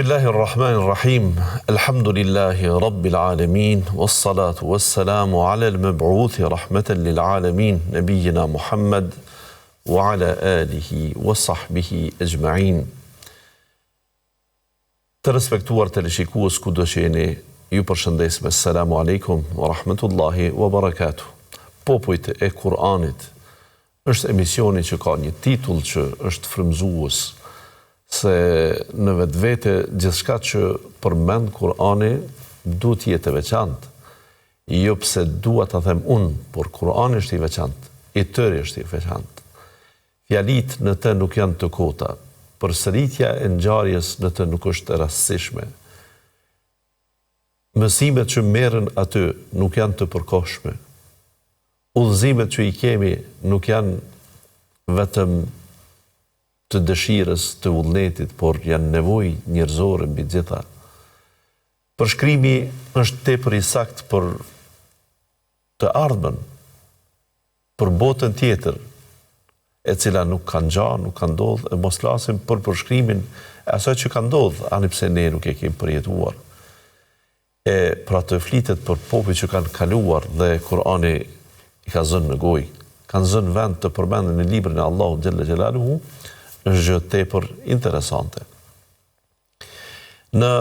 Bismillahirrahmanirrahim. Alhamdulillahi rabbil alamin wassalatu wassalamu ala al-mab'uthi rahmatan lil alamin nabiyyina Muhammad wa ala alihi wa sahbihi ajma'in. Të respektuar teleshikues kudo që jeni, ju përshëndes me selamu alaikum wa rahmatullahi wa barakatuh. Popujt e Kur'anit është emisioni që ka një titull që është frymëzues, se në vetvete gjithçka që përmend Kur'ani duhet jetë e veçantë. Jo pse dua ta them unë, por Kur'ani është i veçantë, i tërë është i veçantë. Fjalit në të nuk janë të kota, përsëritja e ngjarjes në të nuk është e rastësishme. Mësimet që merren aty nuk janë të përkohshme. Udhëzimet që i kemi nuk janë vetëm të dëshirës të vullnetit, por janë nevojë njerëzore mbi gjitha. Përshkrimi është tepër i saktë për të ardhmen, për botën tjetër, e cila nuk ka ngjarë, nuk ka ndodhur, e mos flasim për përshkrimin e asaj që ka ndodhur, ani pse ne nuk e kemi përjetuar. Pra të flitet për popujt që kanë kaluar dhe Kur'ani i ka zënë në gojë, kanë zënë vend të përmendur në librin e Allahut xhalla xhelaluhu, është gjë tepër interesante. Në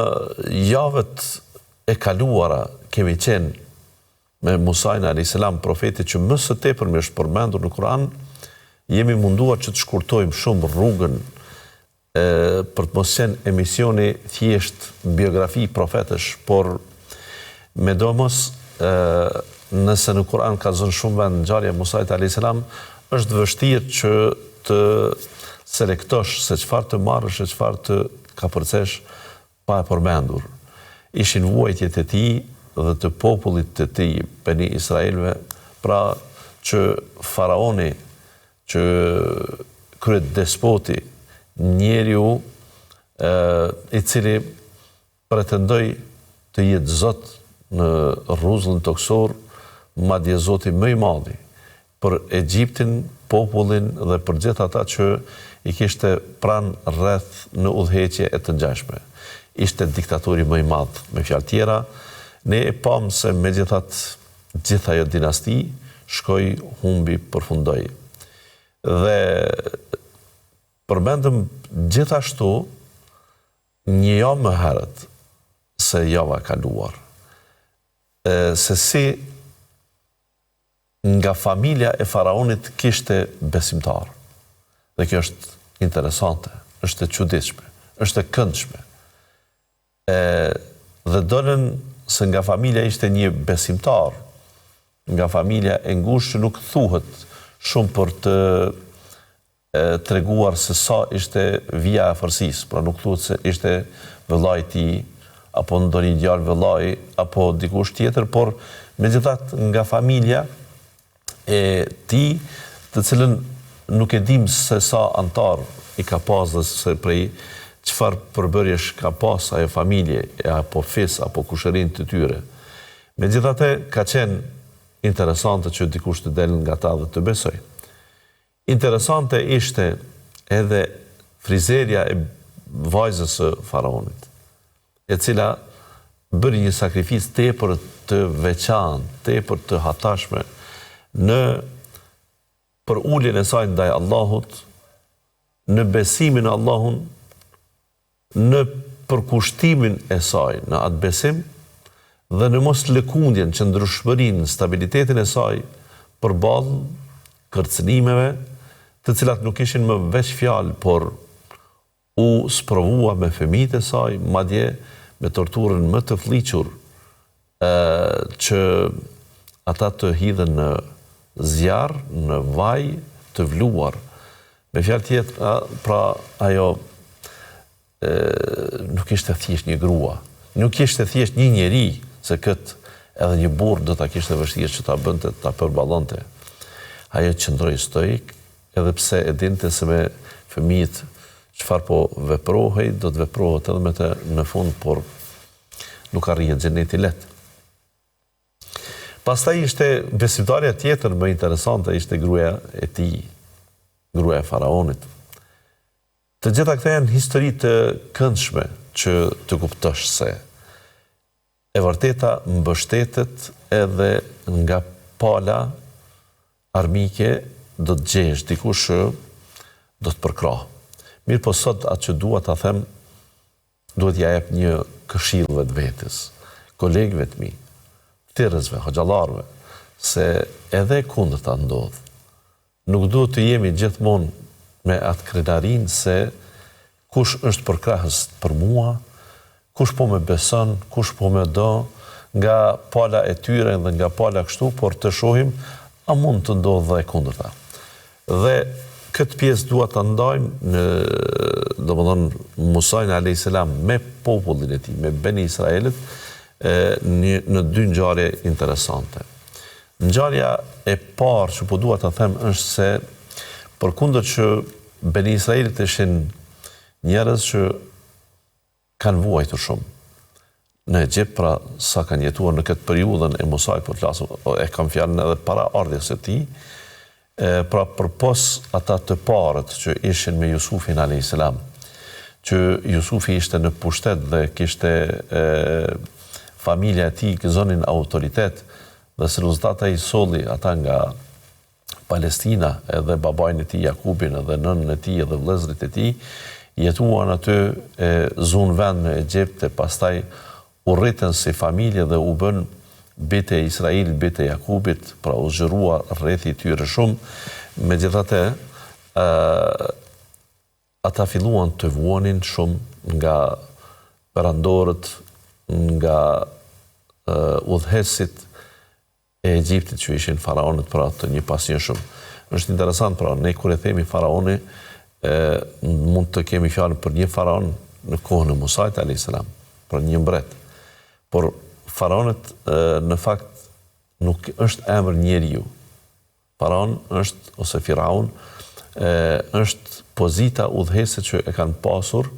javët e kaluara kemi qenë me Musajn a.s. profetit që më së tepër më është përmendur në Kur'an, jemi munduar që të shkurtojmë shumë rrugën për të mos qenë emisioni thjesht biografi profetësh, por me domos nëse në Kur'an ka zënë shumë vend ngjarja e Musajt a.s. është vështirë që të selektosh se çfarë të marrësh e çfarë të kapërcesh pa e përmendur. Ishin vuajtjet e tij dhe të popullit të tij, Beni Israelve, pra që faraoni, që kryet despoti, njeriu i cili pretendoi të jetë Zot në rruzullin toksor, madje Zoti më i madhi për Egjiptin, popullin dhe për gjithë ata që i kishte pranë rreth në udhëheqje e të ngjashme. Ishte diktatori më i madh. Me fjalë tjera, ne e pam se megjithatë gjithë ajo dinasti shkoi, humbi, përfundoi. Dhe përmendëm gjithashtu një javë më herët se java e kaluar, se si nga familja e faraonit kishte besimtar. Dhe kjo është interesante, është e çuditshme, është e këndshme. Dhe dolën se nga familja ishte një besimtar, nga familja e ngushtë që nuk thuhet shumë për të treguar se sa ishte vija e afërsisë, pra nuk thuhet se ishte vëllai i tij, apo ndonjë djalë vëllai, apo dikush tjetër, por megjithatë nga familja e tij, të cilën nuk e dim se sa antar i ka pas dhe se prej çfarë përbërjesh ka pas ajo familje, apo fis, apo kushërin të tyre. Megjithatë, ka qenë interesante që dikush të del nga ta dhe të besoj. Interesante ishte edhe frizerja e vajzës së faraonit, e cila bëri një sakrificë tepër të veçantë, tepër të hatashme për uljen e saj ndaj Allahut, në besimin e Allahun, në përkushtimin e saj në atë besim, dhe në mos lëkundjen, qëndrueshmërinë, stabilitetin e saj përballë kërcënimeve, të cilat nuk ishin më veç fjalë, por u sprovua me fëmijët e saj, madje me torturën më të fllihur, që ata të hidhen në zjarr, në vaj të vluar. Me fjalë tjetër, pra ajo nuk ishte thjesht një grua, nuk ishte thjesht një njeri, se këtë edhe një burr do ta kishte vështirë që ta bënte, ta përballonte. Ajo qëndroi stoik, edhe pse e dinte se me fëmijët çfarë po veprohej, do të veprohet edhe me të në fund, por nuk arrihet xheneti lehtë. Pastaj ishte besimtarja tjetër më interesante, ishte gruaja e tij, gruaja e faraonit. Të gjitha këta janë histori të këndshme, që të kuptosh se e vërteta mbështetet edhe nga pala armike do të gjesh dikush që do të përkrah. Mirë po sot atë që dua ta them, duhet ja jep një këshill vetvetes, kolegëve të mi, tërësve, hoxhallarëve, se edhe kundërta ndodh. Nuk duhet të jemi gjithmonë me atë krenarin se kush është përkrahës për mua, kush po me beson, kush po me do, nga pala e tyre dhe nga pala kështu, por të shohim a mund të ndodhë dhe kundërta. Dhe këtë pjesë dua të ndajmë në, domethënë, Musajin a.s. me popullin e tij, me Beni Israelit, në dy ngjarje interesante. Ngjarja e parë që po dua ta them është se përkundër që Beni Israelit ishin njerëz që kanë vuajtur shumë në Egjipt, pra sa kanë jetuar në këtë periudhën e Musajit, po flasim, e kam fjalën edhe para ardhjes së tij, pra përpos ata të parët që ishin me Jusufin a.s., që Jusufi ishte në pushtet dhe kishte familja e tij gëzonin autoritet, dhe si rezultat ai solli ata nga Palestina, edhe babain e tij Jakubin, edhe nënën e tij, edhe vëllezërit e tij, jetuan aty zunë vend në Egjipt, e pastaj u rritën si familje dhe u bën bitë e Israil, bitë e Jakubit, pra u zhërua rrethi i tyre shumë. Megjithatë, ata filluan të vuanin shumë nga perandorët, nga udhëheqësit e Egjiptit që ishin faraonët, pra të një pasion shumë. Është interesant, pra ne kur e themi faraoni, mund të kemi fjalën për një faraon në kohën e Musait a.s., për një mbret. Por faraonët në fakt nuk është emër njeriu. Faraon është, ose Firaun, është pozita udhëheqëse që e kanë pasur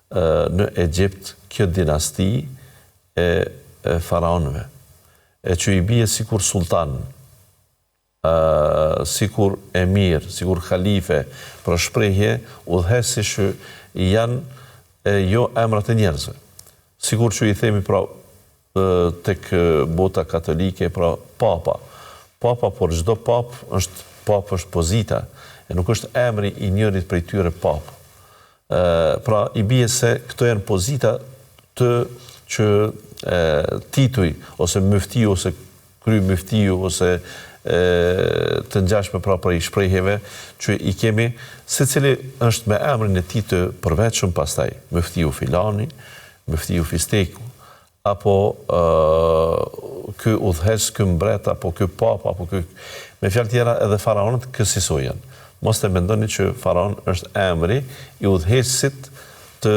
në Egjipt kjo dinasti e faraonëve, e që i bie sikur sultan, sikur emir, sikur khalife, për shprehje udhëheqësi që janë jo emrat e njerëzve. Sikur që i themi pra tek bota katolike, pra papa. Papa, por çdo pap është pozita, e nuk është emri i njërit prej tyre pap. Pra i bie se këto janë pozita që tituj, ose myftiu, ose kry myftiu, ose të ngjashme pra për i shprehjeve që i kemi, secili është me emrin e tij të përveçëm, pastaj myftiu filani, myftiu fisteku, apo ky udhëheqës, ky mbret, apo ky pap, apo ky, me fjalë tjera edhe faraonët kësaj janë. Mos të mendoni që faraon është emri i udhëheqësit të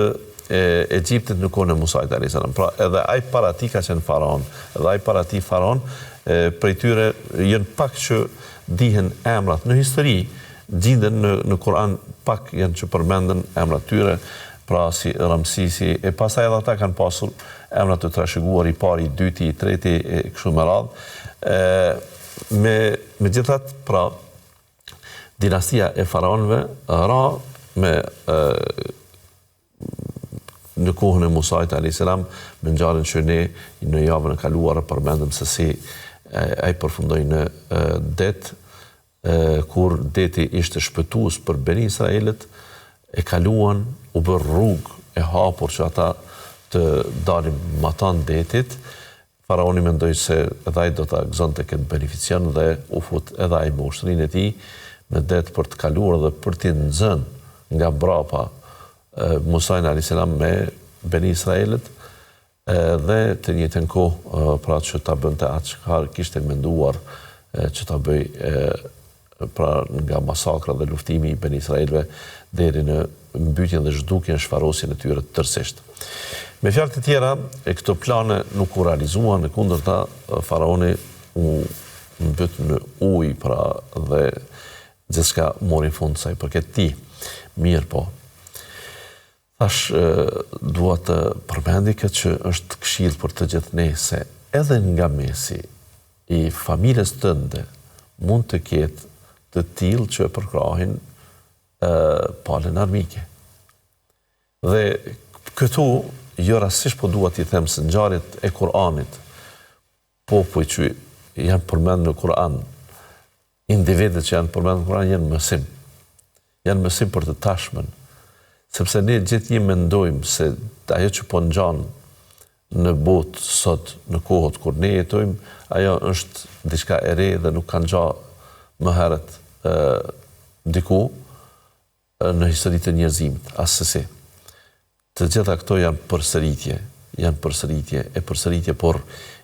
Egjiptit në kohën e Musait a.s. Pra edhe ai para tij ka qenë faraon, edhe ai para tij faraon, prej tyre janë pak që dihen emrat në histori, gjenden në Kur'an, pak janë që përmenden emrat tyre, pra si Ramsisi, e pastaj edhe ata kanë pasur emrat të trashëguar, i pari, i dyti, i treti, e kështu me radhë. Megjithatë, pra dinastia e faraonëve ra me në kohën e Musait a.s. me ngjarjen që ne në javën e kaluar përmendëm se si ai përfundoi në det, kur deti ishte shpëtues për Beni Israelit, e kaluan, u bë rrugë e hapur që ata të dalin matan detit. Faraoni mendoi se edhe ai do ta gëzonte këtë beneficion dhe u fut edhe ai me ushtrinë e tij në det për të kaluar dhe për të nxënë nga brapa Musajin a.s. me Beni Israelit, dhe të njëjtën kohë pra që ta bënte atë që kishte menduar që ta bëj pra nga masakra dhe luftimi i Beni Israelve deri në mbytjen dhe zhdukjen, shfarosjen e tyre tërësisht. Me fjalë të tjera, këto plane nuk u realizuan, në kundërta faraoni u mbyt në ujë, pra dhe gjithçka mori fund sa i përket tij. Mirë po. Tash dua të përmendi këtë që është këshill për të gjithë ne, se edhe nga mesi i familjes tënde mund të ketë të tillë që përkrahin palën armike. Dhe këtu jo rastisht po dua t'i them se ngjarjet e Kur'anit, popull që janë përmendur në Kur'an, individet që janë përmendur në Kur'an janë mësim. Janë mësim për të tashmen. Sepse ne gjithë një mendojmë se ajo që po ngjan në botë sot, në kohët kur ne jetojmë, ajo është diçka e re dhe nuk kanë ngjarë më herët diku në historitë e njerëzimit, asësi. Të gjitha këto janë përsëritje, por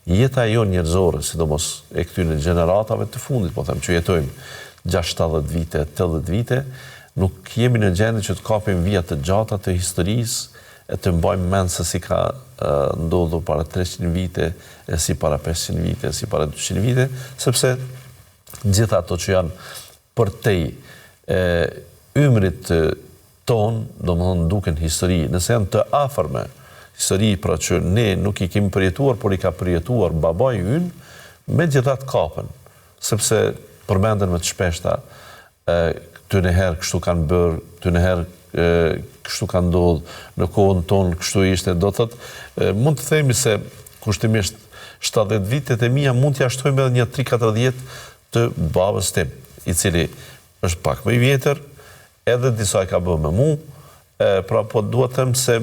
jeta jo njerëzore, sidomos e këtyre gjeneratave të fundit, po them që jetojmë 60 vite, 80 vite, nuk jemi në gjendje që të kapim vija të gjata të historisë, e të mbajmë mend se si ka ndodhur para 300 vite, e si para 500 vite, e si para 200 vite, sepse gjitha ato që janë përtej ymrit ton, domethënë duken histori, nëse janë të afërme, histori pra që ne nuk i kemi përjetuar, por i ka përjetuar babai ynë, megjithatë kapen, sepse përmenden më të shpeshta, këtyre herë kështu kanë bërë, këtyre herë kështu ka ndodhur, në kohën tonë kështu ishte, do thotë, mund të themi se kushtimisht 70 vitet e mia mund t'ia shtojmë edhe një 3-4 të babës tim, i cili është pak më i vjetër, edhe disa e ka bërë me mu, pra po duhet të them se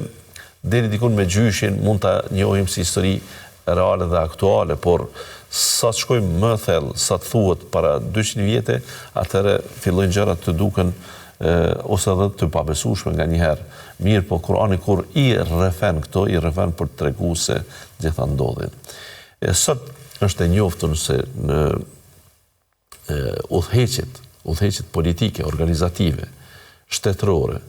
deri dikun me gjyshin mund ta njohim si histori reale dhe aktuale, por sa të shkojmë më thellë, sa të thuhet para 200 vjete, atëherë fillojnë gjërat të duken ose edhe të pabesueshme nga një herë. Mirë, po Kurani kur i rrefen këto, i rrefen për të treguar se gjitha ndodhin. Sot është e njoftun se në udhëheqjet politike, organizative, shtetërore,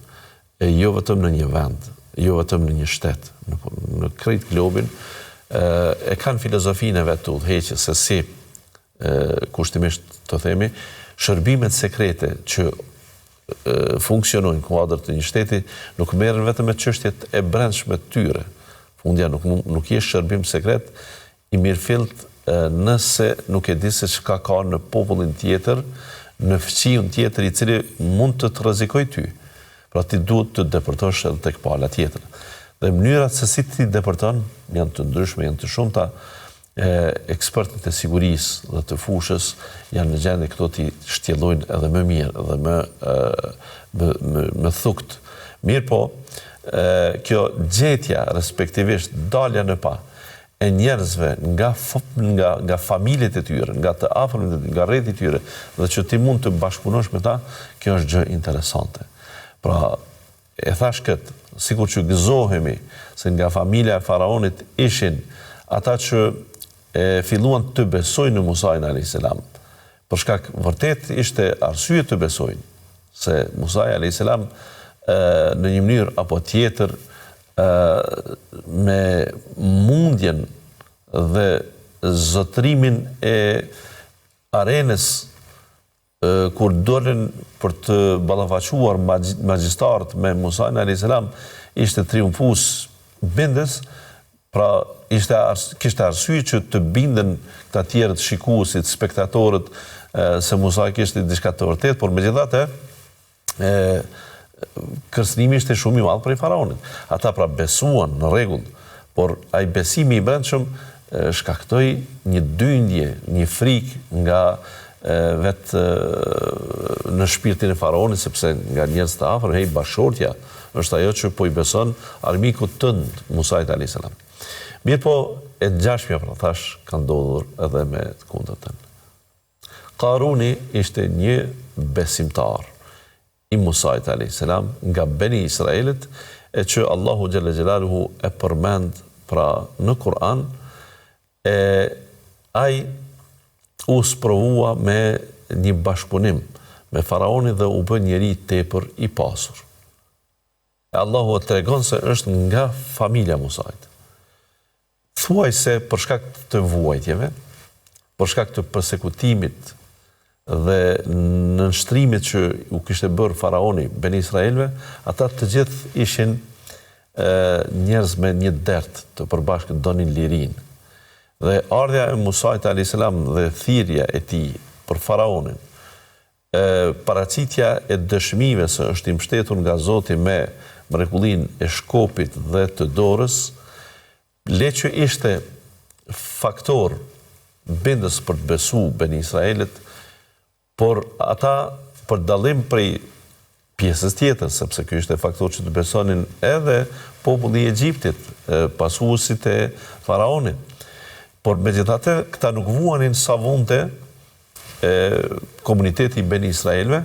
jo vetëm në një vend, jo vetëm në një shtet, në krejt globin, e kanë filozofinë e vetë të udhëheqjes se si, kushtimisht të themi, shërbimet sekrete që funksionojnë në kuadër të një shteti, nuk merren vetëm me çështjet e brendshme të tyre. Fundja nuk është shërbim sekret i mirëfillt nëse nuk e di se çka ka në popullin tjetër, në fqiun tjetër i cili mund të rrezikojë ty. Pra ti duhet të depërtosh edhe tek pala tjetër. Dhe mënyrat se si ti depërton janë të ndryshme, janë të shumta. Ekspertët e sigurisë dhe të fushës janë në gjendje këto t'i shtjellojnë edhe më mirë edhe më thukt. Mirë po, kjo gjetja, respektivisht dalja në pa, e njerëzve nga familjet e tyre, nga të afërmit, nga rreti i tyre, dhe që ti mund të bashkëpunosh me ta, kjo është gjë interesante. Pra, e thash këtë, sikur që gëzohemi se nga familja e faraonit ishin ata që filluan të besojnë në Musajin a.s. Për shkak vërtet ishte arsye të besojnë, se Musaj a.s. Në një mënyrë apo tjetër, me mundjen dhe zotrimin e arenës kur dolen për të ballafaqur magjistarët me Musajin a.s. ishte triumfues bindes, pra kishte arsye që të binden këta tjerët shikuesit, spektatorët, se Musa kishte diçka të vërtetë, por megjithatë kërcënimi ishte shumë i madh për faraonit. Ata pra besuan në rregull, por ai besimi i brendshëm shkaktoi një dyndje, një frikë nga vetë në shpirtin e faraonit, sepse nga njerëz të afër, bashortja është ajo që po i beson armikut tënd Musait a.s. Mirë po, e gjashmja pra thash, ka ndodhur edhe me të kundërtën. Karuni ishte një besimtar i Musait a.s. nga Beni Israelit, e që Allahu Gjelle Gjelaluhu e përmend pra në Kur'an, ai u sprovua me një bashkëpunim me faraonin dhe u bë njeri tepër i pasur. Allahu e tregon se është nga familja Musait. Thuaj se për shkak të vuajtjeve, për shkak të përsekutimit dhe nënshtrimit që u kishte bërë faraoni Ben Israelve, ata të gjithë ishin njerëz me një dert të përbashkët, donin lirin. Dhe ardhja e Musait a.s. dhe thirrja e tij për faraonin, paraqitja e dëshmive se është i mbështetur nga Zoti me mrekullin e shkopit dhe të dorës, le që ishte faktor bindës për të besu Beni Israelit, por ata për dallim prej pjesës tjetër, sepse kjo ishte faktor që të besonin edhe populli i Egjiptit, pasuesit e faraonit. Por megjithatë, këta nuk vuanin sa vonte komuniteti i Beni Israelve,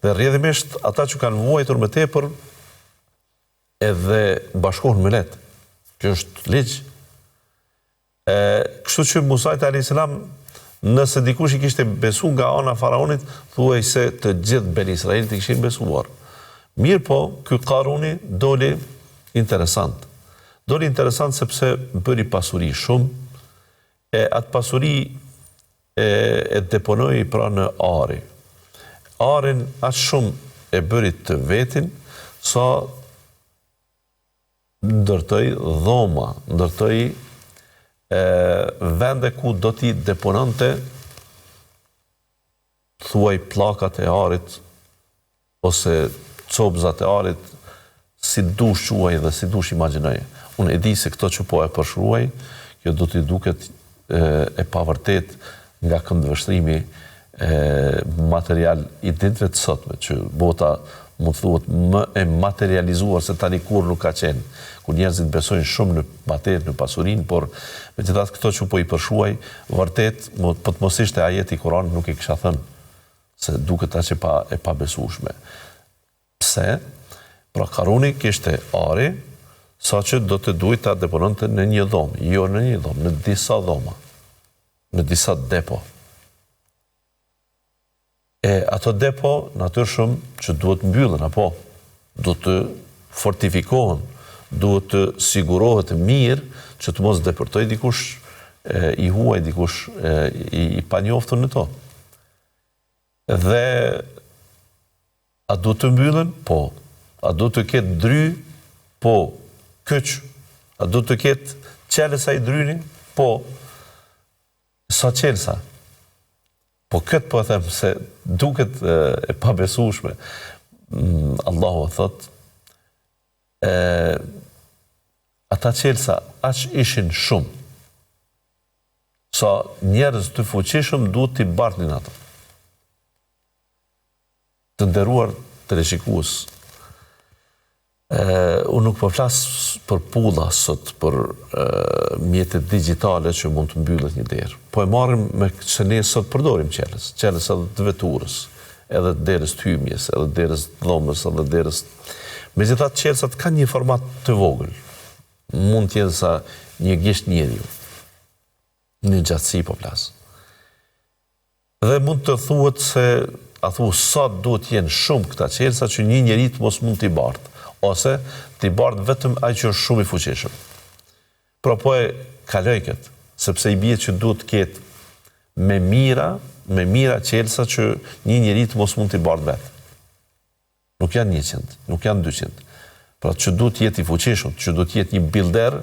dhe rrjedhimisht ata që kanë vuajtur më tepër edhe bashkohen me let. Kjo është ligj. Kështu që Musait a.s. nëse dikush i kishte besu nga ana faraonit, thuaj se të gjithë Beni Israelit i kishin besuar. Mirë po, ky Karuni doli interesant. Doli interesant sepse bëri pasuri shumë, e atë pasuri e deponoi pra në Ari. Arin aq shumë e bëri të vetin, sa ndërtoi dhoma, ndërtoi vende ku do t'i deponante thuaj plakat e Arit ose copzat e Arit, si dush quaj dhe si dush imagjinoje. Unë e di se këto që po e përshruaj, kjo do t'i duket e pavërtet nga këndvështrimi material i ditëve të sotme, që bota mund të thuhet më e materializuar se tani kur nuk ka qenë, ku njerëzit besojnë shumë në batet, në pasurinë, por megjithatë këto që po i përshruaj, vërtet, po të mos ishte ajeti i Kuranit nuk e kisha thënë, se duket aq e pabesueshme. Pse? Pra Karuni kishte Ari, sa që do të duhet ta depononte në një dhomë, jo në një dhomë, në disa dhoma, në disa depo. E ato depo, natyrshëm, që duhet mbyllen, apo duhet të fortifikohen, duhet të sigurohet mirë që të mos depërtoj dikush i huaj, dikush i panjoftën në to. Dhe a duhet të mbyllen? Po. A duhet të ketë dry? Po. Kyç? A duhet të ketë qelësa i dryni? Po. Sa qelësa? Po këtë po them se duket e pabesueshme. Allahu thot, ata qelësa aq ishin shumë, sa njerëz të fuqishëm duhet t'i bartnin ato. Të nderuar teleshikues, unë nuk po flas për pulla sot, për mjetet digjitale që mund të mbyllet një derë. Po e marrim me që ne sot përdorim qelës edhe të veturës, edhe derës të hymjes, edhe derës të dhomës, edhe derës... Megjithatë qelësat kanë një format të vogël. Mund të jenë sa një gisht njeriu. Një gjatësi po flas. Dhe mund të thuhet se, sa duhet jenë shumë këta qelësa që një njeri të mos mund t'i bartë, ose t'i bartë vetëm ai që është shumë i fuqishëm. Pra po e kaloj këtë, sepse i bie që duhet të ketë me mira qelësa që një njeri të mos mund t'i bartë vetë. Nuk janë 100, nuk janë 200. Pra që duhet jetë i fuqishëm, që duhet jetë një bilder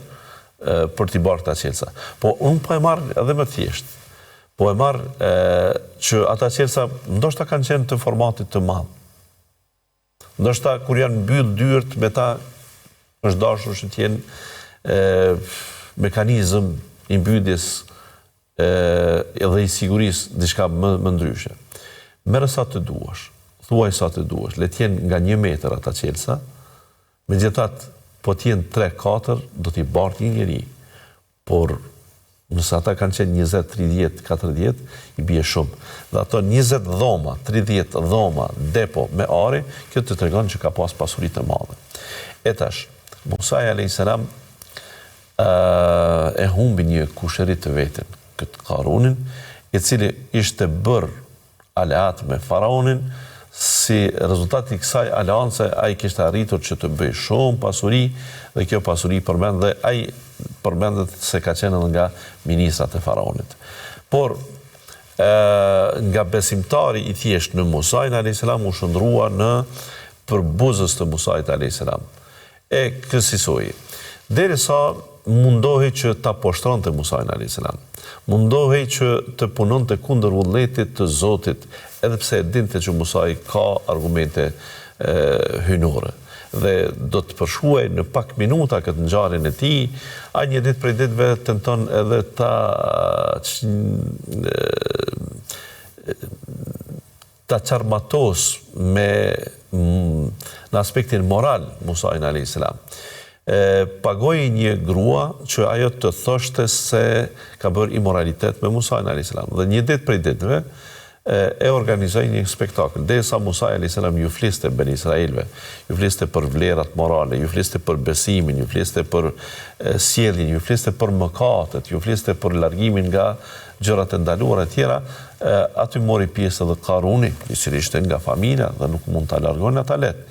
për t'i bartë ta qelësa. Po unë po e marrë edhe më thjesht. Po e marrë që ata qelësa ndoshta kanë qenë të formatit të madh. Ndoshta kur janë mbyll dyert me ta është dashur që të jenë mekanizëm i mbylljes edhe i sigurisë diçka më ndryshe. Merë sa të duash, thuaj sa të duash, le të jenë nga 1 metër ata qelësa, megjithatë po të jenë 3-4 do t'i bartë një njeri, por nëse ata kanë qenë 20, 30, 40, i bie shumë. Dhe ato 20 dhoma, 30 dhoma, depo me Ari, kjo të tregon që ka pas pasuri të madhe. E tash, Musai a.s. E humbi një kushëri të vetin, këtë Karunin, i cili ishte bërë aleat me faraonin, si rezultati i kësaj aleance, ai kishte arritur që të bëjë shumë pasuri, dhe kjo pasuri përmend dhe ai përmendet se ka qenë edhe nga ministrat e faraonit. Por, nga besimtari i thjesht në Musajin a.s. u shndrua në përbuzës të Musait a.s. E kësisoi. Derisa mundohej që ta poshtronte Musajin a.s. Mundohej që të punonte kundër vullnetit të Zotit, edhe pse e dinte që Musai ka argumente hynore. dhe do të përshkruaj në pak minuta këtë ngjarjen e tij, ai një ditë prej ditëve tenton edhe ta çarmatos me në aspektin moral Musajin a.s. Pagoi një grua që ajo të thoshte se ka bërë imoralitet me Musajin a.s. Dhe një ditë prej ditëve e organizoi një spektakël. Derisa Musa a.s. ju fliste ben Israelve, ju fliste për vlerat morale, ju fliste për besimin, ju fliste për sjelljen, ju fliste për mëkatet, ju fliste për largimin nga gjërat e ndaluara e tjera, aty mori pjesë edhe Karuni, i cili ishte nga familja dhe nuk mund ta largonin ata lehtë.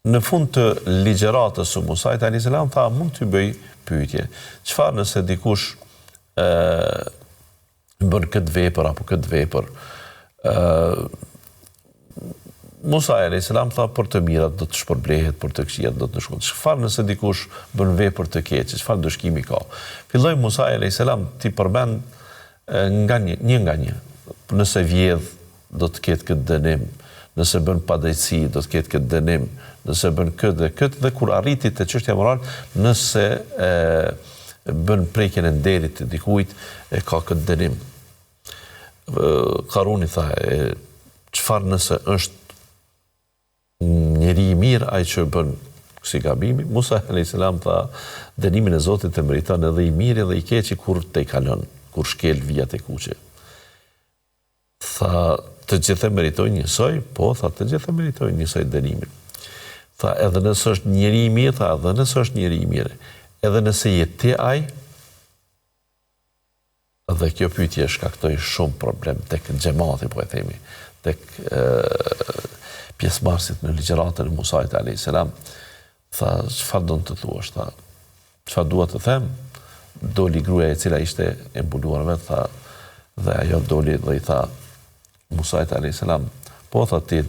Në fund të ligjëratës së Musait a.s. tha, mund t'ju bëj pyetje. Çfarë nëse dikush bën këtë vepër apo këtë vepër? Musa a.s. tha, për të mirat do të shpërblehet, për të këqijat do të shkojnë. Çfarë nëse dikush bën vepër të keqe? Çfarë dëshkimi ka? Filloi Musa a.s. ti përmend një nga një. Nëse vjedh, do të ketë këtë dënim. Nëse bën padrejtësi, do të ketë këtë dënim. Nëse bën këtë dhe kur arriti te çështja morale, nëse bën prekjen e nderit të dikujt, e ka këtë dënim. Karuni tha, çfarë nëse është njeri i mirë ai që bën si gabimi? Musa a.s. tha, dënimin e Zotit e meriton edhe i mirë edhe i keqi kur te i kalon, kur shkel vijat e kuqe. Tha, të gjithë meritojnë njësoj? Po, tha, të gjithë meritojnë njësoj dënimin. Tha, edhe nëse është njeri i mirë, tha, edhe nëse është njeri i mirë, edhe nëse je ti ai, dhe kjo pyetje shkaktoi shumë problem tek xhamati, po e themi, tek pjesëmarrësit në ligjëratën e Musait a.s. Tha, çfarë do të thuash? Tha, çfarë dua të them? Doli gruaja e cila ishte e mbuluar vetë, tha, dhe ajo doli dhe i tha Musait a.s. Po, tha, ti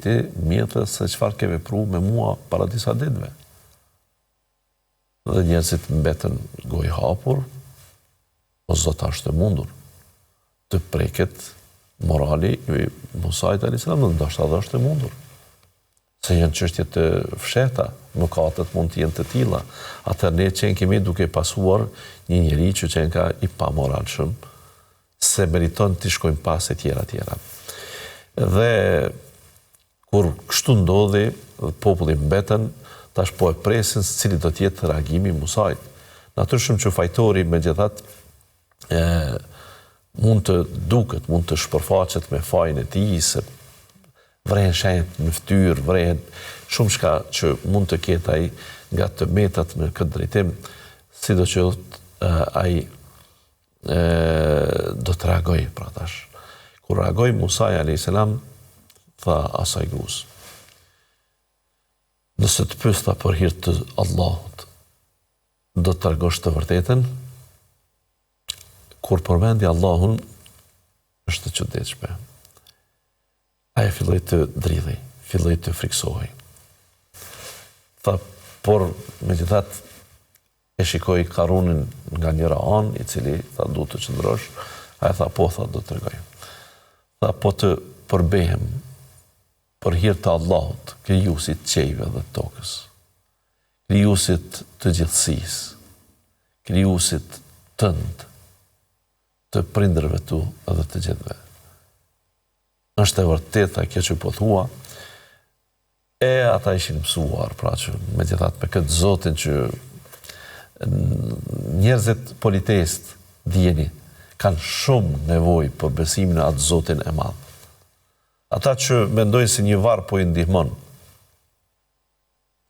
mirë se çfarë ke vepruar me mua para disa ditëve. Dhe njerëzit mbetën gojë hapur, o Zot është e mundur të preket morali i Musait a.s. dhe ndoshta edhe është e mundur. Se janë çështje të fshehta, mëkatet mund të jenë të tilla. Atëherë ne që kemi duke pasuar një njeri që qenë ka i pamoralshëm, se meriton të shkojnë pas e tjera. Dhe kur kështu ndodhi, populli mbetën, tash po e presin se cili do të jetë reagimi i Musait. Natyrisht që fajtori megjithatë mund të duket, mund të shpërfaqet me fajin e tij, se vrehen shenjat në fytyrë, vrehen shumë shka që mund të ketë ai nga të metat në këtë drejtim, sidoqoftë ai do të reagoj pra tash. Kur reagoi Musa a.s. tha asaj gruas, nëse të pyesta për hir të Allahut, do të tregosh të vërtetën? Kur përmendi Allahun, është të çuditshme. Aja filloi të dridhej, filloi të friksohej. Tha, por megjithatë e shikoi Karunin nga njëra anë, i cili tha du të qëndrosh, aja tha, po, tha, do të tregoj. Tha, po të përbehem për hir të Allahut, krijuesit të qiejve dhe të tokës, krijuesit të gjithësisë, krijuesit tënd, të prindërve tu edhe të gjithëve. Është e vërteta kjo që po thua, e ata ishin mësuar, pra që megjithatë me këtë Zotin që njerëzit politest dijeni, kanë shumë nevojë për besimin në atë Zotin e madh. Ata që mendojnë se një varr po i ndihmon,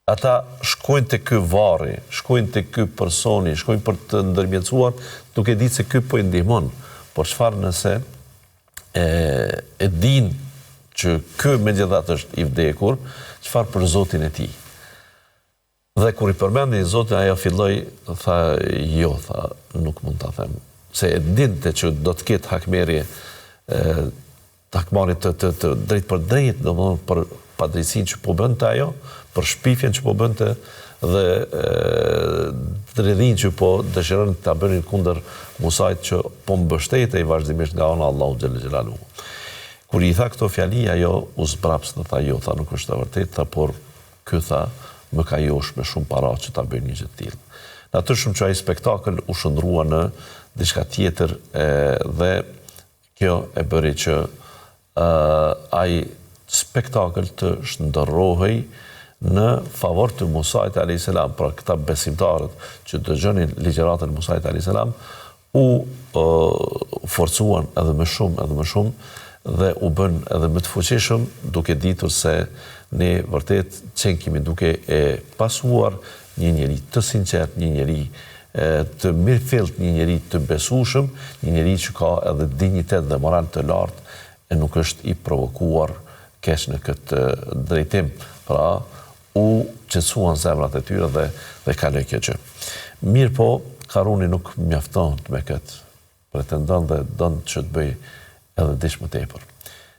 ata shkojnë te ky varri, shkojnë te ky personi, shkojnë për të ndërmjetësuar, duke ditë se ky po i ndihmon. Por çfarë nëse e din që ky megjithatë është i vdekur, çfarë për Zotin e tij? Dhe kur i përmendi Zotin, ajo filloi, tha, jo, tha, nuk mund ta them. Se e dinte që do të ketë hakmerrje, hakmarrje të drejt për drejt, domethënë për padrejtësinë që po bënte ajo, për shpifjen që po bënte dhe dredhin që po dëshiron ta bënin kundër Musait që po mbështetej vazhdimisht nga ana Allahu xhel xhelaluhu. Kur i tha këto fjali, ajo u zbraps dhe tha, jo, tha, nuk është e vërtetë, tha, por ky tha, më ka josh me shumë para që ta bëj një gjë të tillë. Natyrisht që ai spektakël u shndrua në diçka tjetër dhe kjo e bëri që ai spektakël të shndërrohej në favor të Musait a.s. Pra këta besimtarët që dëgjonin ligjëratën e Musait a.s. u forcuan edhe më shumë dhe u bën edhe më të fuqishëm duke ditur se ne vërtet kemi duke e pasuar një njeri të sinqert, një njeri të mirëfillt, një njeri të besueshëm, një njeri që ka edhe dinjitet dhe moral të lartë e nuk është i provokuar keq në këtë drejtim. Pra, u qetësuan zemrat e tyre dhe kaloi kjo gjë. Mirë po, Karuni nuk mjafton me këtë. Pretendon dhe don që të bëj edhe diç më tepër.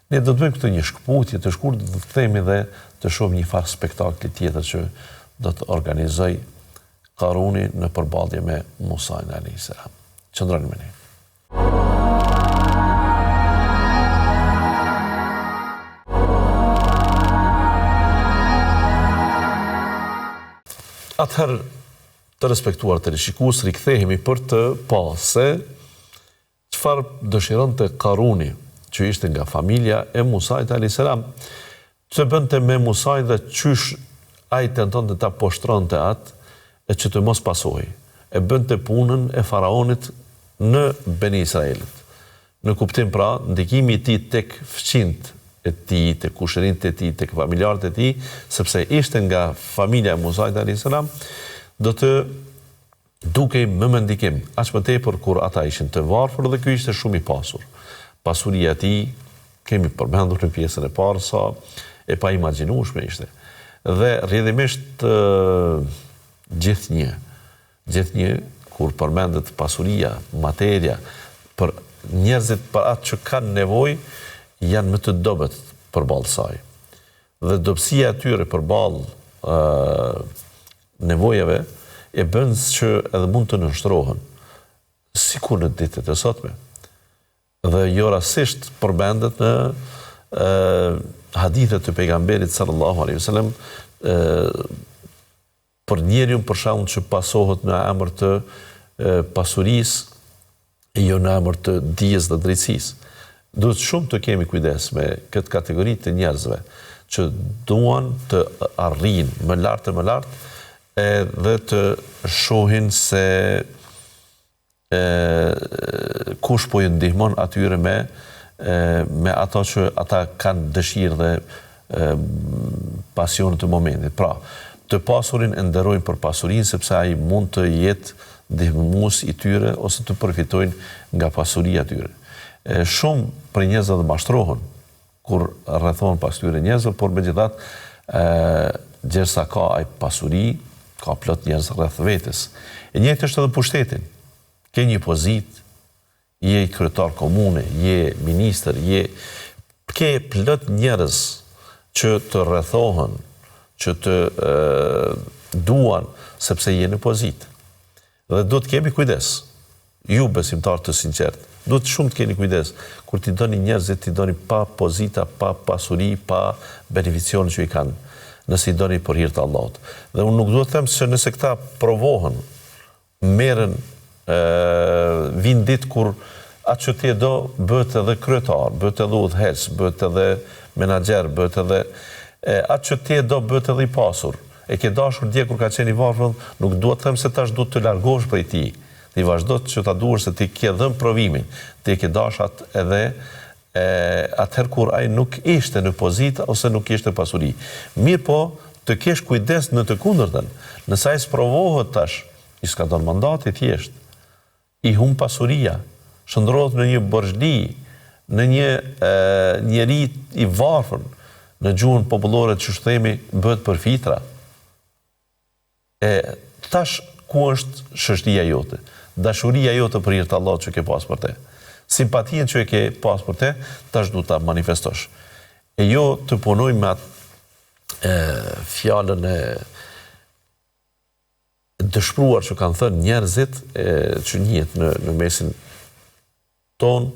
Ne do të bëjmë këtë një shkputje të shkurtër, do të themi dhe të shohim një farë spektakli tjetër që do të organizoj Karuni në përballje me Musain a.s. Qëndroni me ne. Atëherë, të respektuar të rishikues, rikthehemi për të pa se çfarë dëshironte Karuni, që ishte nga familja e Musait a.s. Që bënte me Musai dhe qysh ai tentonte ta poshtronte atë e që të mos pasohej. E bënte punën e faraonit në Beni Israelit. Në kuptim pra, ndikimi i tij tek fëqinjtë e tij, tek kushërinjtë e tij, tek familjarët e tij, sepse ishte nga familja e Musait a.s. do të dukej më ndikim, aq më tepër kur ata ishin të varfër dhe ky ishte shumë i pasur. Pasuria e tij kemi përmendur në pjesën e parë sa e pa imagjinueshme ishte. Dhe rrjedhimisht gjithnjë kur përmendet pasuria, materia, për njerëzit për atë që kanë nevojë, janë më të dobët përballë saj. Dhe dobësia e tyre përballë nevojave e bën që edhe mund të nënshtrohen, sikur në ditët e sotme. Dhe jo rastësisht përmendet në hadithet të pejgamberit sallallahu alaihi wasallam për njeriu për shembull që pasohet në emër të pasurisë, jo në emër të dijes dhe drejtësisë. Duhet shumë të kemi kujdes me këtë kategori të njerëzve që duan të arrijnë më lart dhe të shohin se kush po ju ndihmon atyre me ato që ata kanë dëshirë dhe pasionet të momentit. Pra, të pasurin e nderojnë për pasurinë sepse ai mund të jetë ndihmues i tyre ose të përfitojnë nga pasuria e tyre. Shumë për njerëzve të mashtrohen kur rrethohen pas tyre njerëzve, por megjithatë gjersa ka ai pasuri, ka plot njerëz rreth vetes. E njëjtë është edhe pushtetin. Ke një pozitë, je kryetar komune, je ministër, ke plot njerëz që të rrethohen, që të duan sepse je në pozitë. Dhe do të kemi kujdes. Ju besimtar të sinqert, do të shumë të keni kujdes kur t'i doni njerëzit, t'i doni pa pozita, pa pasuri, pa beneficione që i kanë, nëse i doni për hir të Allahut. Dhe unë nuk do të them se nëse këta provohen, merren vin ditë kur atë që ti do bëhet edhe kryetar, bëhet edhe udhëheqës, bëhet edhe menaxher, bëhet edhe atë që ti do bëhet edhe i pasur. E ke dashur dje kur ka qenë i varfër, nuk duhet të them se tash duhet të largohesh prej tij. Ti vazhdo që ta duash se ti ke dhënë provimin, ti ke dashat edhe atëherë kur ai nuk ishte në pozitë ose nuk ishte pasuri. Mirë po, të kesh kujdes në të kundërtën. Nëse ai sprovohet tash, i s'ka dhënë mandati thjesht, i humb pasuria, shndrohet në një borxhli, në një njeri i varfër, në gjuhën popullore që themi bëhet për fitra. Tash ku është shështia jote? Dashuria jote për hir të Allahut që ke pas për te. Simpatien që e ke pas për te, tash du ta manifestosh. E jo të punoj me atë fjallën e dëshpruar që kanë thënë njerëzit që njihet në mesin ton,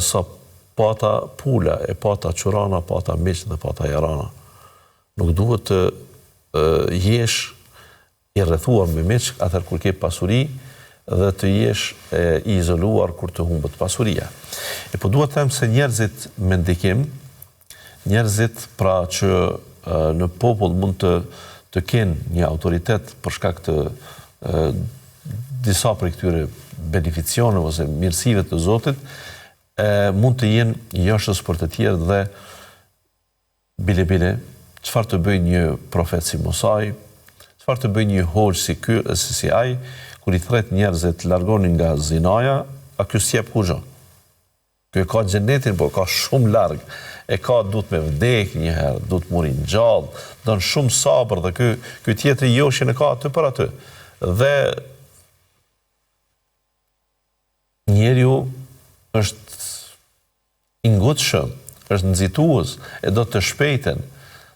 sa pata pula, e pata qurana, pata miq dhe pata jarana. Nuk duhet të jesh i rrethuar me miq atëherë kur ke pasuri dhe të jesh i izoluar kur të humbet pasuria. Po duhet të them se njerëzit me ndikim, njerëzit pra që në popull mund të kenë një autoritet për shkak të disa prej këtyre beneficioneve ose mirësive të Zotit, mund të jenë joshës për të tjerë dhe bile, çfarë të bëj një profet si Musaj, çfarë të bëj një hoxh si ai, kur i thret njerëzit largonin nga zinaja, a ky s'jep kurrë. Ky ka xhenetin, po ka shumë larg. Duhet me vdek një herë, duhet murin gjallë, don shumë sabër dhe ky tjetri joshin e ka aty për aty. Dhe njeriu është i ngutshëm, është nxitues, e do të shpejten.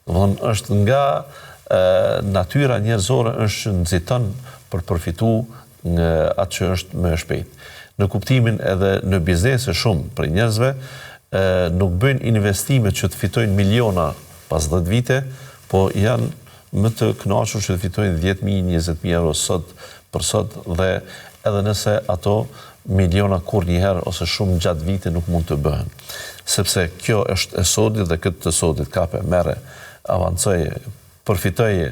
Domethënë është nga natyra njerëzore është që nxiton për përfitu nga atë që është më shpejt. Në kuptimin edhe në biznese shumë për njerëzve nuk bëjnë investime që të fitojnë miliona pas 10 vite, po janë më të kënaqur që të fitojnë 10.000, 20.000 euro sot për sot dhe edhe nëse ato miliona kur njëherë ose shumë gjatë vite nuk mund të bëhen. Sepse kjo është e sodit dhe këtë të sodit kape, mere, avancoje, përfitoje,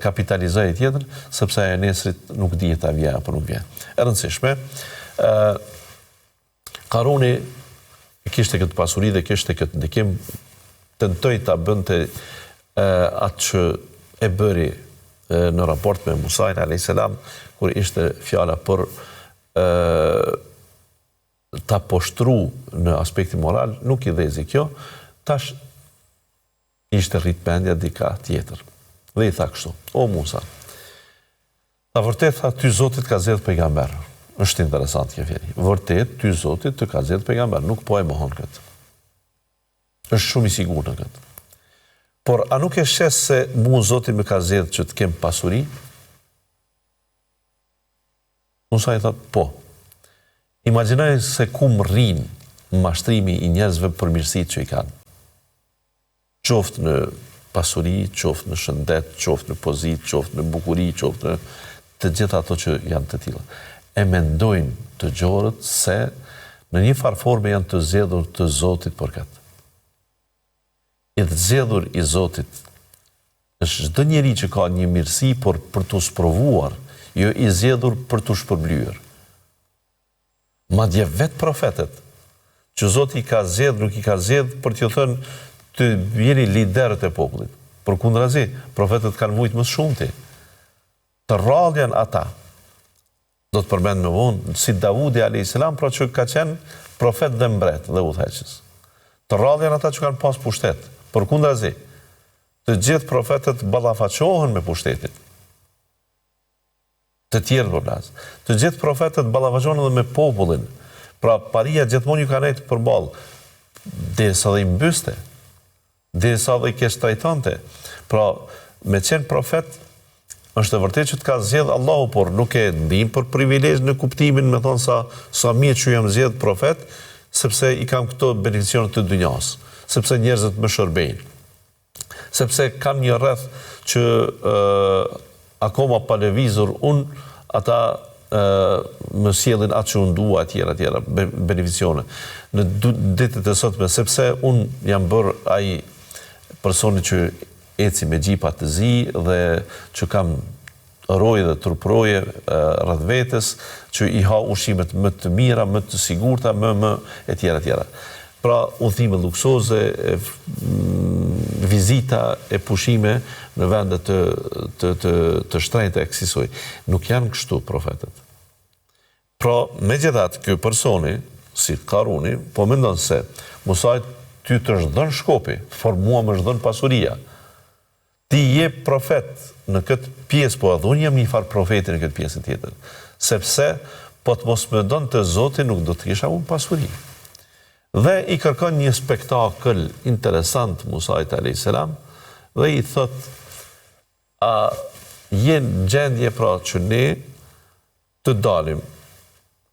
kapitalizoje tjetër, sepse e nesrit nuk dihet a vjen apo nuk vjen. E rëndësishme, Karuni kishte këtë pasuri dhe kishte këtë ndikim, tentoi ta bënte atë që e bëri në raport me Musajn a.s. kur ishte fjala për ta poshtru në aspektin moral, nuk i dhezi kjo, tash ishte rritbendja dika tjetër. Dhe i tha kështu, o Musa, ta vërtet tha, ty Zotit ka zgjedhur pejgamber. Është interesant kjo fjali. Vërtet, ty Zotit të ka zgjedhur pejgamber, nuk po e mohon këtë. Është shumë i sigurt në këtë. Por a nuk e shes se mu Zoti më ka zgjedhur që të kem pasuri? Musa i tha, po. Imagjinoj se ku më rrin mashtrimi i njerëzve për mirësitë që i kanë. Qoftë në pasuri, qoftë në shëndet, qoftë në pozitë, qoftë në bukuri, qoftë në të gjitha ato që janë të tilla. E mendojnë të gjorët se në një farë forme janë të zgjedhur të Zotit për këtë. I të zgjedhur i Zotit është çdo njeri që ka një mirësi por për t'u sprovuar, jo i zgjedhur për t'u shpërblyer. Madje vetë profetet që Zoti i ka zgjedhur, nuk i ka zgjedhur për t'ju thënë të jeni liderët e popullit. Përkundrazi, profetët kanë vujt më shumëti. Të rrallën ata. Do të përmend më vonë si Davudi a.s. pra që ka qenë profet dhe mbret dhe udhëheqës. Të rrallën ata që kanë pas pushtet. Përkundrazi, të gjithë profetët ballafaqohen me pushtetin. Të tjerë përlas. Të gjithë profetët ballafaqohen edhe me popullin. Pra paria gjithmonë ju ka nejtë përballë. Derisa dhe i mbyste. Derisa dhe i kesh trajtonte. Pra, me qenë profet, është e vërtet që të ka zgjedh Allahu, por nuk e ndim për privilegj në kuptimin, me thonë sa mirë që jam zgjedh profet, sepse i kam këto beneficione të dynjas, sepse njerëzit më shërbejnë. Sepse kam një rreth që akoma pa lëvizur ata më sjellin atë që unë dua, etj, beneficione. Në ditët e sotme, sepse unë jam bërë ai personi që eci me gjipa të zi dhe që kam roje dhe turproje rreth vetes, që i ha ushqimet më të mira, më të sigurta, etj. Pra, udhime luksoze, vizita e pushime në vende të shtrenjta e kësaj. Nuk janë kështu profetët. Pra, megjithatë, ky personi, si Karuni, po mendon se Musait ty të është dhënë shkopi, por mua më është dhënë pasuria. Ti je profet në këtë pjesë, po edhe unë jam një farë profeti në këtë pjesën tjetër. Sepse, po të mos më donë të Zoti, nuk do të kisha unë pasuri. Dhe i kërkon një spektakël interesant Musait a.s. dhe i thot, a jenë gjendje pra që ne të dalim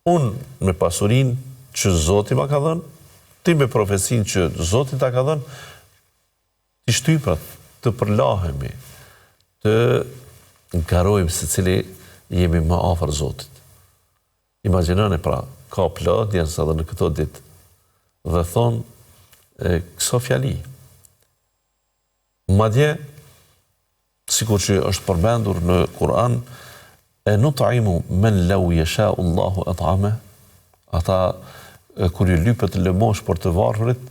unë me pasurin që Zoti ma ka dhënë, ti me profesin që Zoti ta ka dhënë, ti shtyprat të përlahemi, të ngarojmë se cili jemi më afër Zotit. Imagjinoni pra, ka plot njerëz edhe në këto ditë dhe thonë këso fjali. Madje, sikur që është përmendur në Kur'an, nut'imu men law yasha'u Allahu at'ame, ata kur ju lypet lëmosh për të varfrit,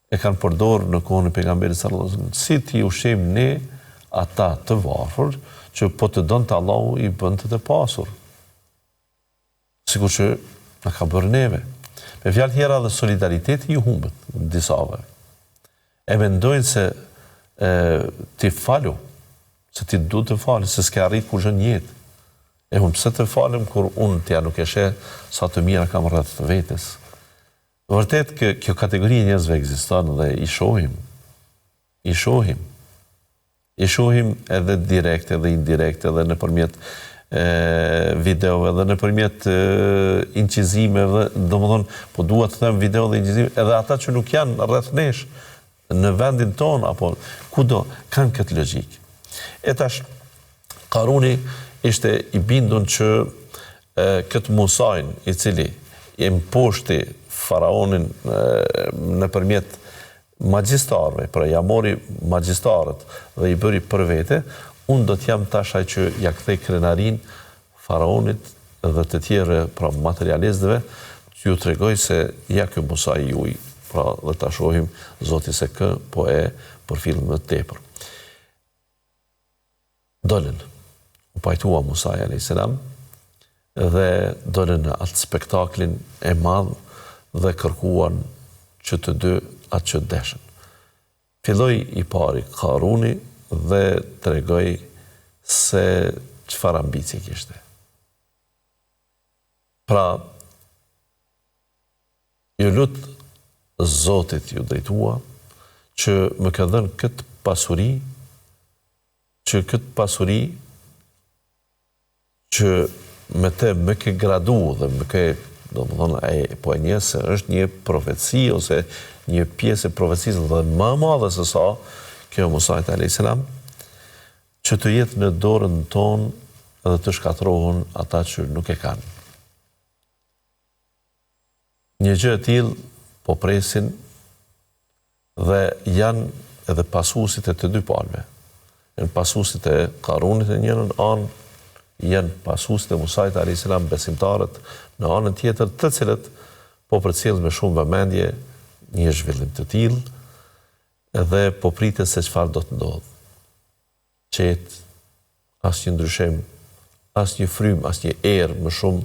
e kanë përdorur në kohën e pejgamberit sallallahu alaihi wasallam, si ti ushqim ne ata të varfër, që po të donte Allahu i bënte të pasur. Sikur që na ka bërë neve. Me fjalë tjera dhe solidariteti ju humbet disave. E mendojnë se ti falu, se ti duhet të falë, se s'ke arrit kur gjën jetë. E unë pse të falem kur unë tja nuk e sheh sa të mira kam rreth vetes. Vërtet kjo kategori e njerëzve ekziston dhe i shohim. I shohim edhe direkt edhe indirekt edhe nëpërmjet videove dhe nëpërmjet incizimeve, domethënë, po dua të them video dhe incizime, edhe ata që nuk janë rreth nesh në vendin ton apo kudo kanë këtë logjik. E tash Karuni ishte i bindur që këtë Musajin i cili i mposhti faraonin nëpërmjet magjistarëve, pra ja mori magjistarët dhe i bëri për vete, unë do t'jam tash ai që ja kthej krenarin faraonit dhe të tjerë pra materialistëve, t'ju tregoj se ja ky Musa i juaj, pra dhe ta shohim Zoti se kë po e përfill më tepër. Dolën, u pajtua Musa a.s. dhe dolën në atë spektaklin e madh dhe kërkuan që të dy atë që deshën. Filloi i pari Karuni dhe tregoi se çfarë ambicie kishte. Pra, ju lut Zotit ju drejtua që më ka dhënë këtë pasuri, që me te më ke gradu dhe më ke, domethënë, po e njeh se është një profeci ose një pjesë e profecisë dhe më e madhe se sa kjo Musa a.s. që të jetë në dorën tonë dhe të shkatrohen ata që nuk e kanë. Një gjë e tillë po presin dhe janë edhe pasuesit e të dy palëve. Janë pasuesit e Karunit në njërin anë, janë pasuesit e Musait a.s. besimtarët në anën tjetër, të cilët po përcjellin me shumë vëmendje një zhvillim të tillë dhe po pritet se çfarë do të ndodhë. Qetë, asnjë ndryshim, asnjë frym, asnjë erë më shumë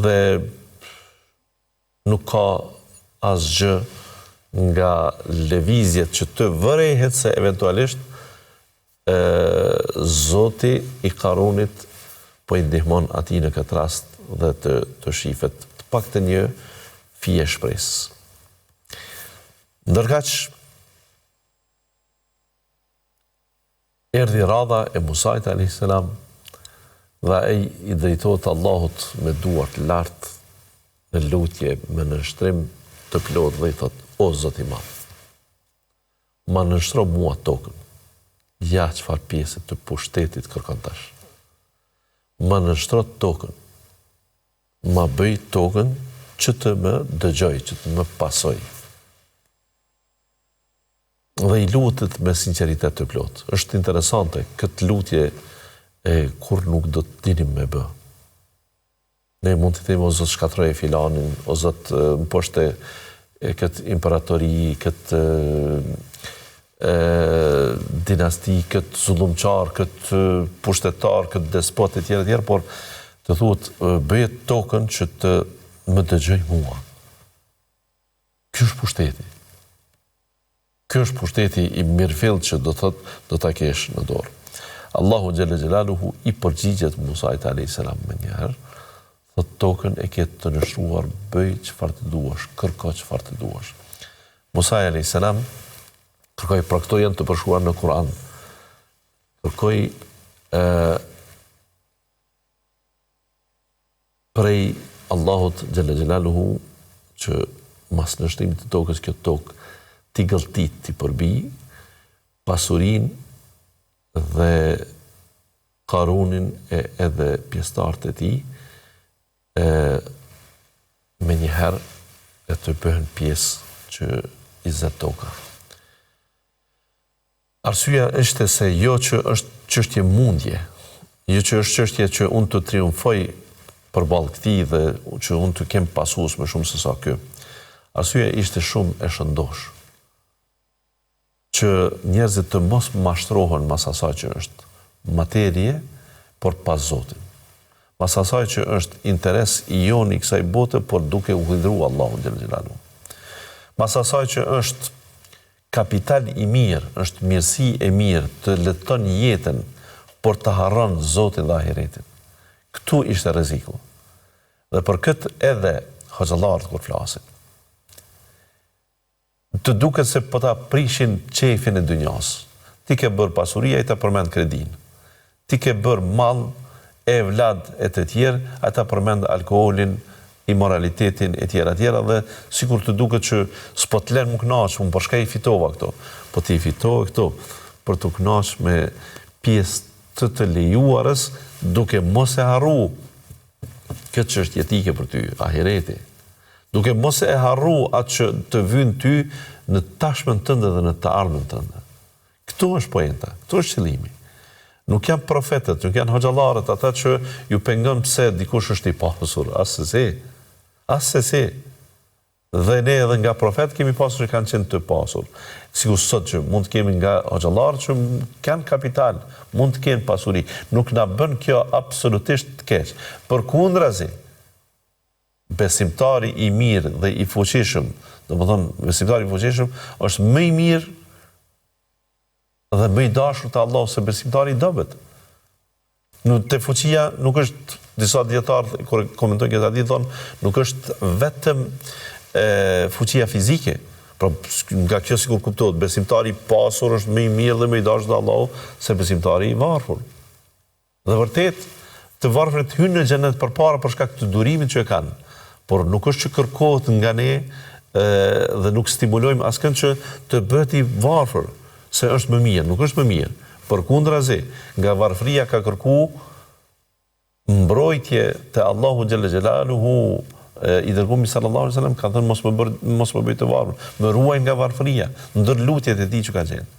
dhe nuk ka asgjë nga lëvizjet që të vërehet se eventualisht Zoti i Karunit po i ndihmon atij në këtë rast dhe të shifet të paktën një fije shpresë. Ndërkaq erdhi radha e Musait a.s. dhe ai i drejtohet Allahut me duar të lartë në lutje me nënshtrim të plot dhe i thot: O Zoti i Madh, ma nënshtro mua tokën. Ja çfarë pjesë të pushtetit kërkon tash. Ma nënshtro tokën. Ma bëj tokën që të më dëgjoj, që të më pasoj. Dhe i lutet me sinqeritet të plot. Është interesante këtë lutje kur nuk do të dinim me bë. Ne mund të themi o Zot shkatroje filanin, o Zot më poshte këtë imperatori, këtë dinasti, këtë zullumçar, këtë pushtetar, këtë despot e tjerë, por të thuhet bëje tokën që të më dëgjoj mua. Ky është pushteti. Ky është pushteti i mirëfillt që do ta kesh në dorë. Allahu xhalla xhelaluhu i përgjigjet Musait a.s. më njëherë, thot tokën e ke të nështruar, bëj çfarë të duash, kërko çfarë të duash. Musa a.s. kërkoi, pra këto janë të përshkruar në Kur'an. Kërkoi prej Allahut xhalla xhelaluhu që mas nështrimit të tokës kjo tokë t'i gëlltit, t'i përbi, pasurin dhe Karunin edhe pjesëtarët e tij me njëherë e të bëhen pjesë që i zë toka. Arsyeja është se jo që është çështje mundje, jo që është çështje që unë të triumfoj përballë këtij dhe që unë të kem pasues më shumë se sa ky. Arsyeja ishte shumë e shëndosh. Që njerëzit të mos mashtrohen mas asaj që është materie, por pas Zotin. Mas asaj që është interes i jon i kësaj bote, por duke u hidhruar Allahun xhel xhelalu. Mas asaj që është kapital i mirë, është mirësi e mirë të leton jetën, por të harron Zotin dhe ahiretin. Këtu ishte rreziku. Dhe për këtë edhe hoxhallarët kur flasin, të duket se po ta prishin qefin e dynjas. Ti ke bërë pasuria, i ta përmend kredin. Ti ke bërë mall e vlad e të tjerë, ata përmend alkoolin, imoralitetin e tjera dhe sikur të duket që s'po të lën më kënaq, unë për shkak i fitova këto. Po ti fitove këto për të kënaq me pjesë të lejuarës, duke mos e harru këtë çështje etike për ty, ahireti. Duke mos e harru atë që të vyn ty në tashmen tënde dhe në të ardhmen tënde. Këtu është poenta, këtu është qëllimi. Nuk janë profetët, nuk janë hoxhallarët, ata që ju pengon pse dikush është i pasur, asesi. Dhe ne edhe nga profet kemi pasur që kanë qenë të pasur. Sikur sot që mund të kemi nga hoxhallarë që kanë kapital, mund të kenë pasuri. Nuk na bën kjo absolutisht të keq. Përkundrazi, besimtari i mirë dhe i fuqishëm, domethënë besimtari i fuqishëm është më i mirë dhe më i dashur te Allahu se besimtari i dobët. Te fuqia nuk është, disa dietarë kur komentojnë këtë hadith thonë, nuk është vetëm fuqia fizike. Pra nga kjo sikur kuptohet, besimtari i pasur është më i mirë dhe më i dashur te Allahu se besimtari i varfër. Dhe vërtet, të varfërit hynë në xhenet përpara për shkak të durimit që e kanë. Por nuk është që kërkohet nga ne dhe nuk stimulojmë askënd që të bëhet i varfër, se është më mirë, nuk është më mirë. Përkundrazi, nga varfëria ka kërku mbrojtje te Allahu xhelle xhelaluhu, i dërguari sallallahu alaihi wasallam ka thënë mos më bëj të varfër, më ruaj nga varfëria, ndër lutjet e tij që ka qenë.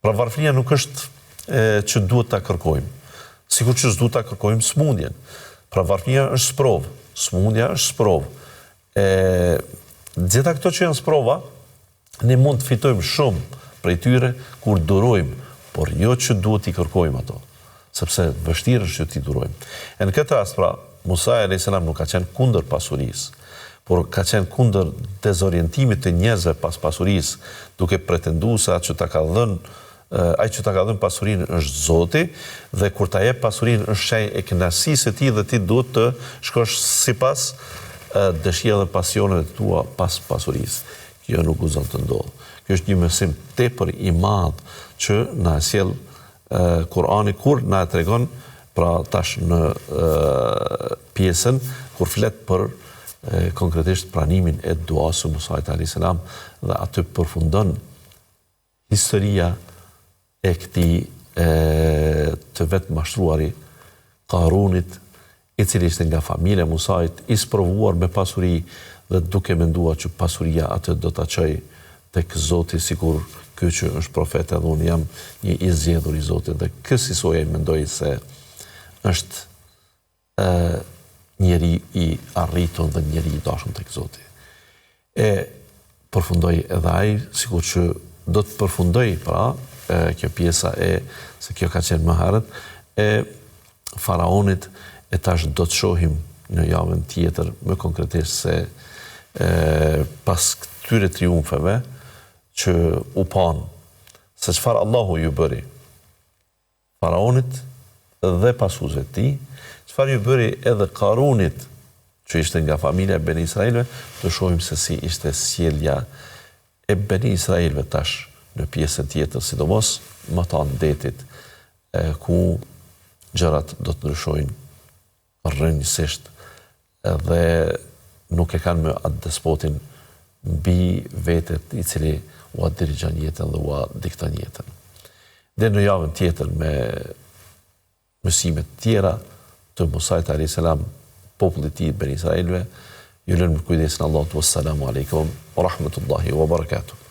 Pra varfëria nuk është që duhet ta kërkojmë. Sikur që s'duhet ta kërkojmë smundjen. Pra varfëria është sprovë. Smundja është sprovë. Gjitha këto që janë sprova, ne mund të fitojmë shumë prej tyre kur durojmë, por jo që duhet i kërkojmë ato, sepse vështirë është që t'i durojmë. E në këtë rast, pra, Musa a.s. nuk ka qenë kundër pasurisë, por ka qenë kundër dezorientimit të njerëzve pas pasurisë, duke pretenduar se atë që ta ka dhënë pasurinë është Zoti, dhe kur ta jep pasurinë është shenjë e kënaqësisë së tij dhe ti duhet të shkosh sipas dëshirave dhe pasioneve tua pas pasurisë. Kjo nuk guzon të ndodhë. Kjo është një mësim tepër i madh që na sjell Kurani kur na tregon, pra tash në pjesën kur flet për konkretisht pranimin e duas së Musait alayhis salam, dhe aty përfundon historia e këtij të vetë mashtruari Karunit, i cili ishte nga familja e Musait, i sprovuar me pasuri dhe duke menduar që pasuria atë do ta çojë tek Zoti, sikur ky që është profet edhe unë jam një i zgjedhur i Zotit, dhe kësaj mendoj se është njeri i arritur dhe njeri i dashur tek Zoti. E përfundoi edhe ai, sikur që do të përfundoj, pra, kjo pjesa se kjo ka qenë më herët, e faraonit, e tash do të shohim në javën tjetër më konkretisht se pas këtyre triumfeve që u pan se çfarë Allahu ju bëri faraonit dhe pasuesve të tij, çfarë ju bëri edhe Karunit, që ishte nga familja e Beni Israilve, të shohim se si ishte sjellja e Beni Israilve tash në pjesën tjetër, sidomos më tanë detit, ku gjërat do të ndryshojnë rrënjësisht dhe nuk e kanë më atë despotin mbi vetet i cili ua dirigjon jetën dhe ua dikton jetën. dhe në javën tjetër me mësimet tjera të Musait a.s. popullit të tij Ben Israilëve. Ju lëmë në kujdesin e Allahut. Wassalamu alaikum wa rahmatullahi wa barakatuh.